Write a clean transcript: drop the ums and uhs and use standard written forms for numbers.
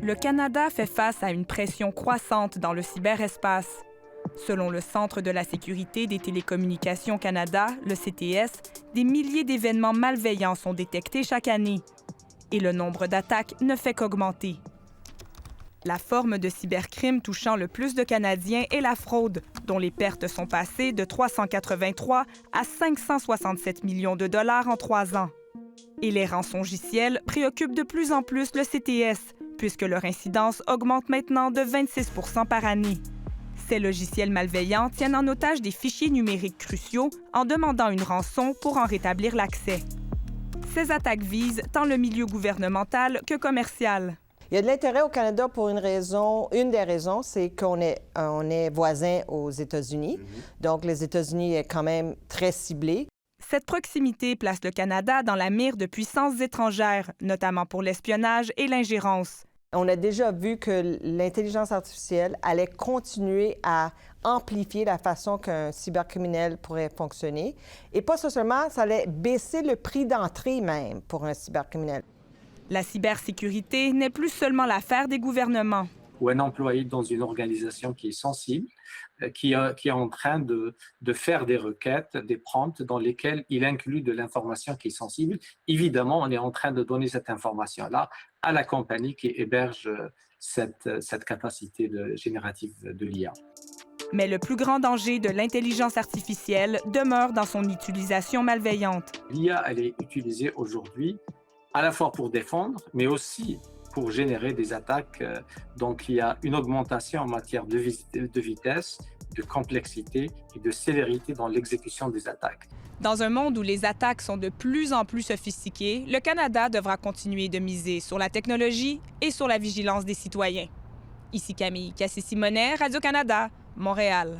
Le Canada fait face à une pression croissante dans le cyberespace. Selon le Centre de la sécurité des télécommunications Canada, le CTS, des milliers d'événements malveillants sont détectés chaque année. Et le nombre d'attaques ne fait qu'augmenter. La forme de cybercrime touchant le plus de Canadiens est la fraude, dont les pertes sont passées de 383 à 567 millions de dollars en 3 ans. Et les rançongiciels préoccupent de plus en plus le CTS, puisque leur incidence augmente maintenant de 26 % par année. Ces logiciels malveillants tiennent en otage des fichiers numériques cruciaux en demandant une rançon pour en rétablir l'accès. Ces attaques visent tant le milieu gouvernemental que commercial. Il y a de l'intérêt au Canada pour une raison. Une des raisons, c'est qu'on est voisin aux États-Unis. Donc, les États-Unis est quand même très ciblé. Cette proximité place le Canada dans la mire de puissances étrangères, notamment pour l'espionnage et l'ingérence. On a déjà vu que l'intelligence artificielle allait continuer à amplifier la façon qu'un cybercriminel pourrait fonctionner. Et pas seulement, ça allait baisser le prix d'entrée même pour un cybercriminel. La cybersécurité n'est plus seulement l'affaire des gouvernements. Ou un employé dans une organisation qui est sensible, qui est en train de faire des requêtes, des prompts dans lesquels il inclut de l'information qui est sensible. Évidemment, on est en train de donner cette information-là à la compagnie qui héberge cette capacité générative de l'IA. Mais le plus grand danger de l'intelligence artificielle demeure dans son utilisation malveillante. L'IA, elle est utilisée aujourd'hui à la fois pour défendre, mais aussi pour générer des attaques. Donc, il y a une augmentation en matière de vitesse, de complexité et de sévérité dans l'exécution des attaques. Dans un monde où les attaques sont de plus en plus sophistiquées, le Canada devra continuer de miser sur la technologie et sur la vigilance des citoyens. Ici Camille Cassé-Simonet, Radio-Canada, Montréal.